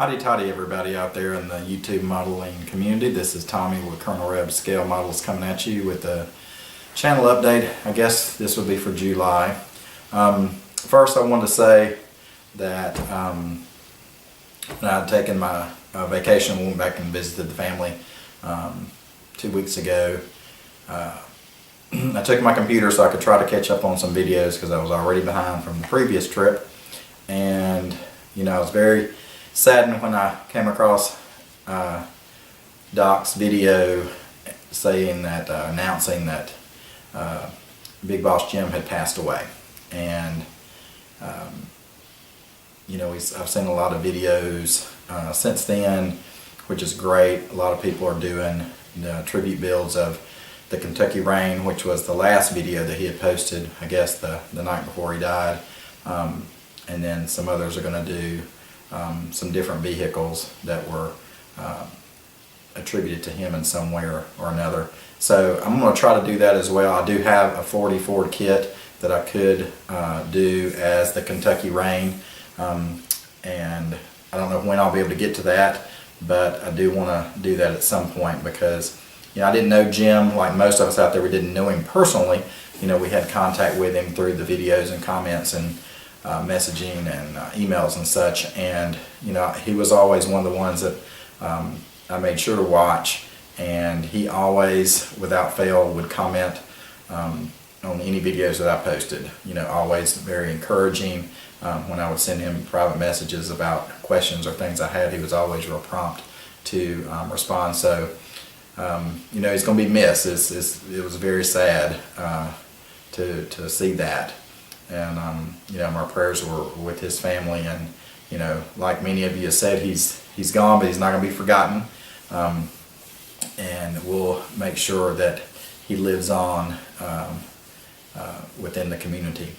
Howdy toddy everybody out there in the YouTube modeling community. This is Tommy with Colonel Reb Scale Models coming at you with a channel update. I guess this would be for July. First I wanted to say that when I'd taken my vacation and went back and visited the family 2 weeks ago, I took my computer so I could try to catch up on some videos because I was already behind from the previous trip. And you know, I was very saddened when I came across Doc's video saying that, announcing that Big Boss Jim had passed away. And you know, I've seen a lot of videos since then, which is great. A lot of people are doing tribute builds of the Kentucky Rain, which was the last video that he had posted, I guess the night before he died. And then some others are going to do some different vehicles that were attributed to him in some way or another. So I'm going to try to do that as well. I do have a 40 Ford kit that I could do as the Kentucky Rain, and I don't know when I'll be able to get to that, but I do want to do that at some point because, you know, I didn't know Jim like most of us out there. We didn't know him personally. You know, we had contact with him through the videos and comments and messaging and emails and such, and you know, he was always one of the ones that I made sure to watch, and he always without fail would comment on any videos that I posted. You know, always very encouraging. When I would send him private messages about questions or things I had, he was always real prompt to respond. So you know, he's going to be missed. It was very sad to see that. And you know, my prayers were with his family, and you know, like many of you said, he's gone, but he's not going to be forgotten. And we'll make sure that he lives on within the community.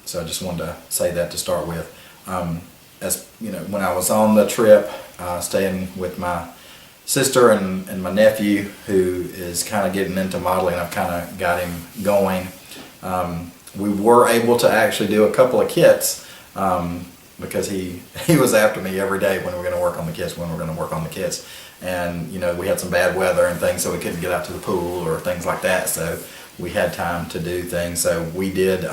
So I just wanted to say that to start with. As you know, when I was on the trip, staying with my sister and my nephew, who is kind of getting into modeling, I've kind of got him going. We were able to actually do a couple of kits because he was after me every day when we were going to work on the kits, and you know, we had some bad weather and things, so we couldn't get out to the pool or things like that, so we had time to do things. So we did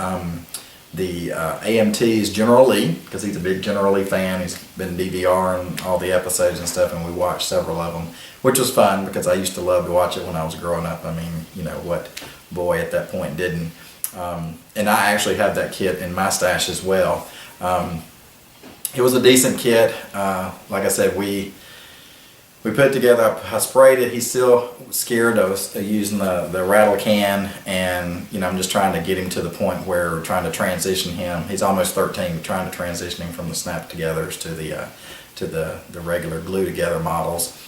the AMT's General Lee, because he's a big General Lee fan. He's been DVRing all the episodes and stuff, and we watched several of them, which was fun because I used to love to watch it when I was growing up. I mean, you know, what boy at that point didn't? And I actually have that kit in my stash as well. It was a decent kit. Like I said, we put it together. I sprayed it. He's still scared of using the rattle can, and you know, I'm just trying to get him to the point where we're trying to transition him. He's almost 13. We're trying to transition him from the snap togethers to the regular glue together models.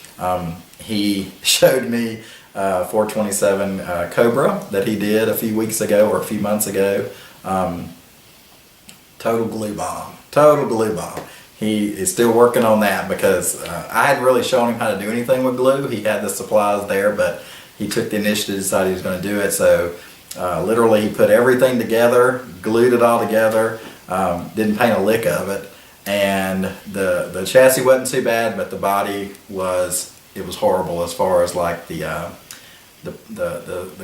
He showed me 427 Cobra that he did a few weeks ago or a few months ago. Total glue bomb. Total glue bomb. He is still working on that because I hadn't really shown him how to do anything with glue. He had the supplies there, but he took the initiative to decide he was going to do it. So literally he put everything together, glued it all together, didn't paint a lick of it, and the chassis wasn't too bad, but the body was horrible as far as like the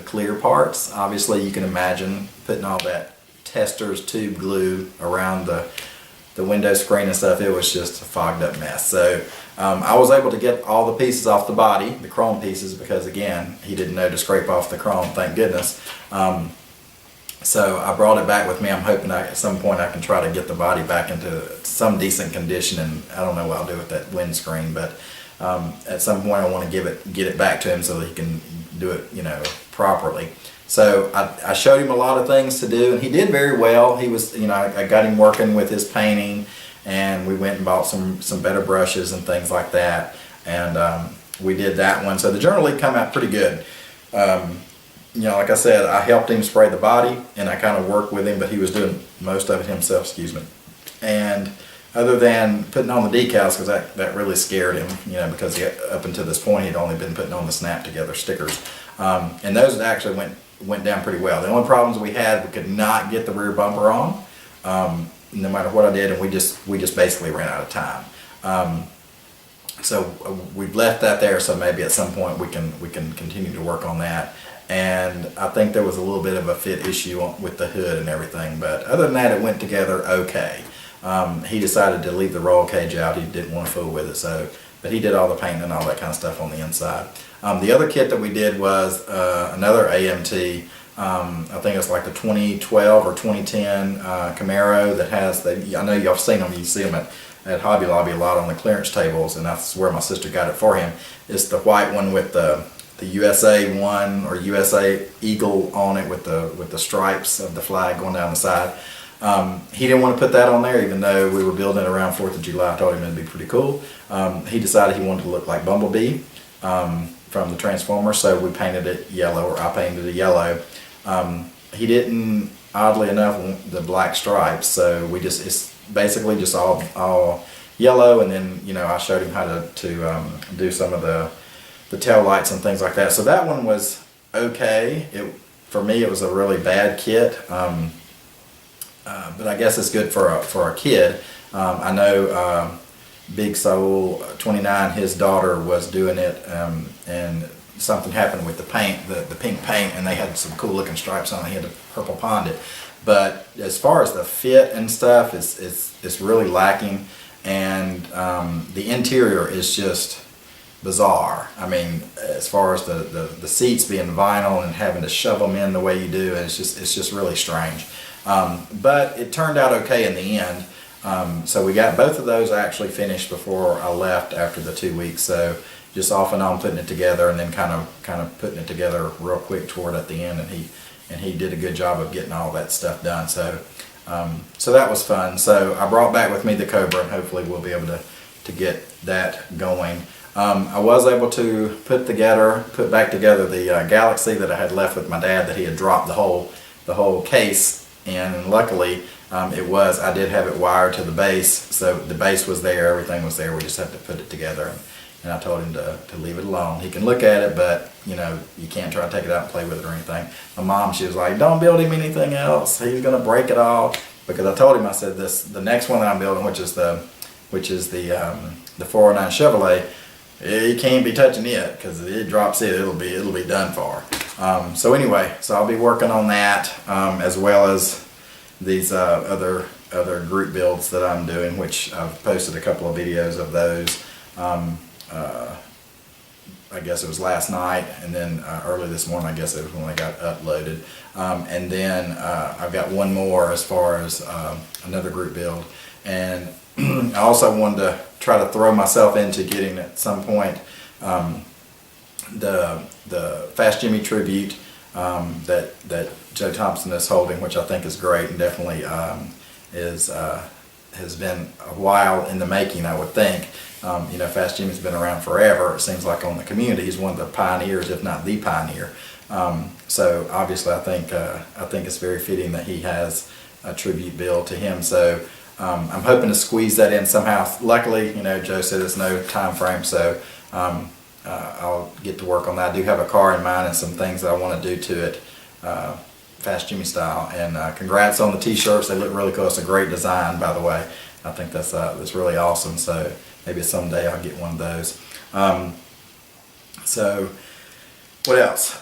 clear parts. Obviously you can imagine putting all that tester's tube glue around the window screen and stuff. It was just a fogged up mess. So I was able to get all the pieces off the body, the chrome pieces, because again, he didn't know to scrape off the chrome, thank goodness. So I brought it back with me. I'm hoping at some point I can try to get the body back into some decent condition, and I don't know what I'll do with that windscreen, but at some point I want to get it back to him so that he can do it, you know, properly. So I showed him a lot of things to do, and he did very well. He was, you know, I got him working with his painting, and we went and bought some better brushes and things like that, and we did that one. So the Journal League come out pretty good. You know, like I said, I helped him spray the body, and I kind of worked with him, but he was doing most of it himself, excuse me. And other than putting on the decals, because that really scared him, you know, because up until this point he'd only been putting on the snap together stickers, and those actually went down pretty well. The only problems we had, we could not get the rear bumper on, no matter what I did, and we just basically ran out of time. So we've left that there, so maybe at some point we can continue to work on that. And I think there was a little bit of a fit issue with the hood and everything, but other than that, it went together okay. He decided to leave the roll cage out. He didn't want to fool with it, but he did all the painting and all that kind of stuff on the inside. The other kit that we did was another AMT. I think it's like the 2012 or 2010 Camaro that has I know y'all seen them. You see them at Hobby Lobby a lot on the clearance tables, and that's where my sister got it for him. It's the white one with the USA 1 or USA Eagle on it with the stripes of the flag going down the side. He didn't want to put that on there, even though we were building it around 4th of July. I told him it'd be pretty cool. He decided he wanted to look like Bumblebee from the Transformers, so we painted it yellow, or I painted it yellow. He didn't, oddly enough, want the black stripes, so it's basically just all yellow, and then I showed him how to do some of the tail lights and things like that. So that one was okay. For me, it was a really bad kit, but I guess it's good for a kid. I know Big Soul 29, his daughter was doing it, and something happened with the paint, the pink paint, and they had some cool looking stripes on it. He had to purple pond it. But as far as the fit and stuff, it's really lacking, and the interior is just bizarre. I mean, as far as the seats being vinyl and having to shove them in the way you do, it's just really strange. But it turned out okay in the end. So we got both of those actually finished before I left after the 2 weeks. So just off and on putting it together, and then kind of putting it together real quick toward at the end, and he did a good job of getting all that stuff done. So so that was fun. So I brought back with me the Cobra, and hopefully we'll be able to get that going. I was able to put back together the Galaxy that I had left with my dad, that he had dropped the whole case in, and luckily I did have it wired to the base, so the base was there, everything was there. We just had to put it together, and I told him to leave it alone. He can look at it, but you can't try to take it out and play with it or anything. My mom, she was like, don't build him anything else, he's gonna break it all, because I told him, I said, the next one that I'm building, which is the 409 Chevrolet, you can't be touching it, because if it drops it'll be done for. So anyway, so I'll be working on that, as well as these other group builds that I'm doing, which I've posted a couple of videos of those. I guess it was last night, and then early this morning, I guess it was when they got uploaded. And then I've got one more as far as another group build. And I also wanted to try to throw myself into getting at some point the Fast Jimmy tribute that Joe Thompson is holding, which I think is great, and definitely has been a while in the making, I would think. Fast Jimmy's been around forever. It seems like on the community, he's one of the pioneers, if not the pioneer. So obviously, I think it's very fitting that he has a tribute build to him. So I'm hoping to squeeze that in somehow. Luckily, Joe said there's no time frame, so I'll get to work on that. I do have a car in mind and some things that I want to do to it, Fast Jimmy style. And congrats on the t-shirts. They look really cool. It's a great design, by the way. I think that's really awesome. So maybe someday I'll get one of those. So what else?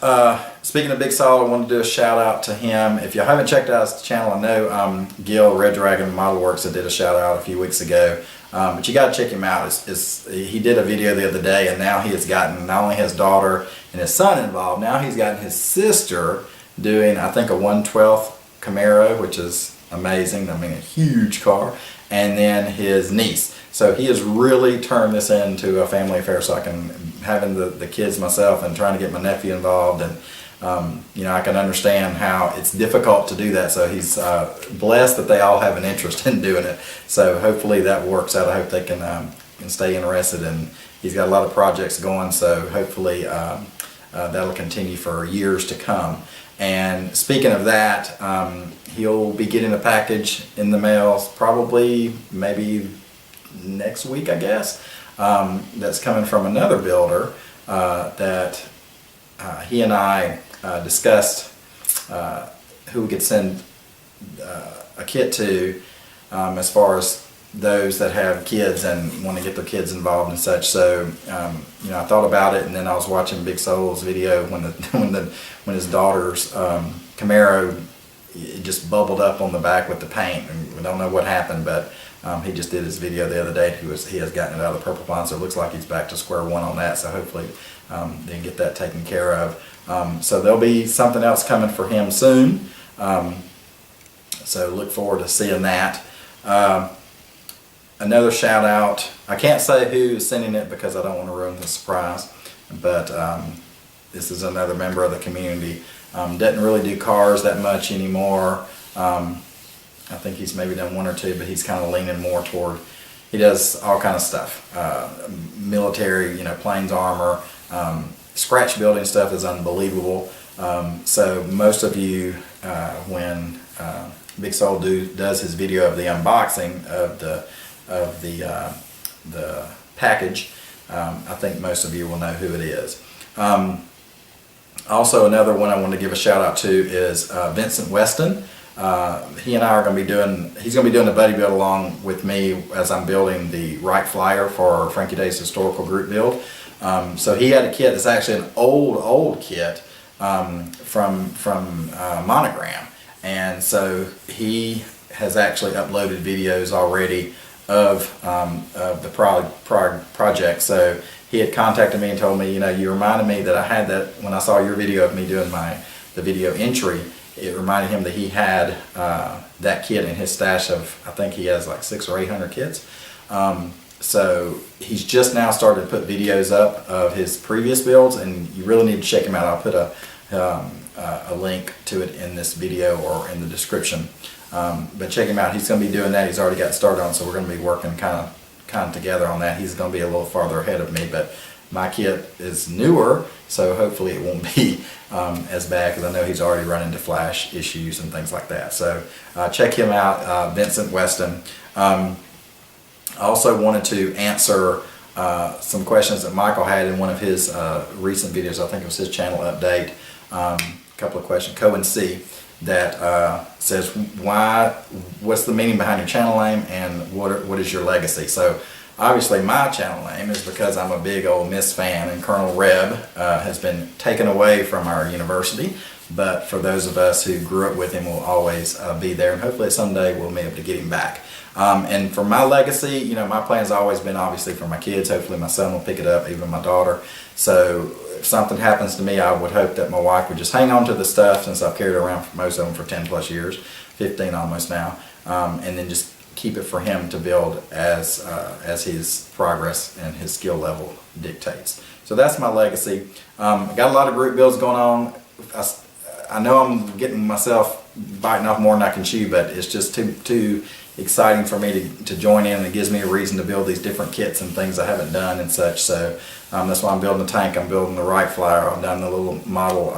Speaking of Big Sol, I want to do a shout out to him. If you haven't checked out his channel, I know Gil Red Dragon Model Works did a shout out a few weeks ago. But you got to check him out. He did a video the other day, and now he has gotten not only his daughter and his son involved, now he's gotten his sister doing, I think, a 1/12 Camaro, which is amazing. I mean, a huge car. And then his niece. So he has really turned this into a family affair, so I can, having the kids myself and trying to get my nephew involved, and I can understand how it's difficult to do that. So he's blessed that they all have an interest in doing it. So hopefully that works out. I hope they can stay interested, and he's got a lot of projects going, so hopefully that'll continue for years to come. And speaking of that, he'll be getting a package in the mail probably maybe next week, I guess, that's coming from another builder that he and I discussed who we could send a kit to, as far as those that have kids and want to get their kids involved and such. So I thought about it, and then I was watching Big Soul's video when his daughter's Camaro, it just bubbled up on the back with the paint, and we don't know what happened, but he just did his video the other day. He has gotten it out of the purple pond, so it looks like he's back to square one on that. So hopefully they can get that taken care of. So there'll be something else coming for him soon. So look forward to seeing that. Another shout out, I can't say who is sending it because I don't want to ruin the surprise, but this is another member of the community. Doesn't really do cars that much anymore. I think he's maybe done one or two, but he's kind of leaning more toward, he does all kind of stuff. Military, planes, armor, scratch building stuff is unbelievable. So most of you, when Big Soul does his video of the unboxing of the package, I think most of you will know who it is. Also, another one I want to give a shout out to is Vincent Weston. He and I are going to be doing, he's going to be doing a buddy build along with me as I'm building the Wright Flyer for Frankie Day's historical group build. So he had a kit that's actually an old kit from Monogram, and so he has actually uploaded videos already of the project. So he had contacted me and told me, you reminded me that I had that when I saw your video of me doing the video entry. It reminded him that he had that kit in his stash of, I think he has like 600 or 800 kits. So he's just now started to put videos up of his previous builds, and you really need to check him out. I'll put a link to it in this video or in the description. But check him out. He's going to be doing that. He's already got started on, so we're going to be working kind of together on that. He's going to be a little farther ahead of me, but my kit is newer, so hopefully it won't be as bad, because I know he's already run into flash issues and things like that. So check him out, Vincent Weston. I also wanted to answer some questions that Michael had in one of his recent videos. I think it was his channel update. A couple of questions. Coen C that says, what's the meaning behind your channel name, and what is your legacy? So obviously my channel name is because I'm a big Ole Miss fan, and Colonel Reb has been taken away from our university, but for those of us who grew up with him, will always be there, and hopefully someday we'll be able to get him back. And for my legacy, my plan's always been obviously for my kids. Hopefully my son will pick it up, even my daughter. So if something happens to me, I would hope that my wife would just hang on to the stuff, since I've carried it around for most of them for 10 plus years, 15 almost now, and then just keep it for him to build as his progress and his skill level dictates. So that's my legacy. Got a lot of group builds going on. I know I'm getting myself biting off more than I can chew, but it's just too exciting for me to join in, and it gives me a reason to build these different kits and things I haven't done and such. So that's why I'm building the tank. I'm building the Wright Flyer. I've done the little model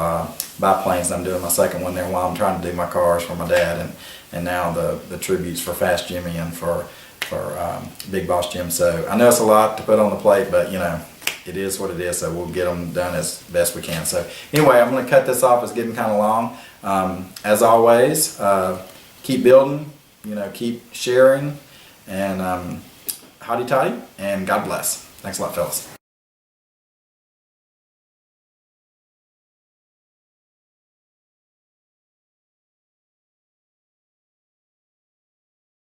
biplanes. I'm doing my second one there while I'm trying to do my cars for my dad, and now the tributes for Fast Jimmy and for Big Boss Jim. So I know it's a lot to put on the plate, but it is what it is, so we'll get them done as best we can. So anyway, I'm going to cut this off. It's getting kind of long. As always, keep building, keep sharing, and howdy toddy, and God bless. Thanks a lot, fellas.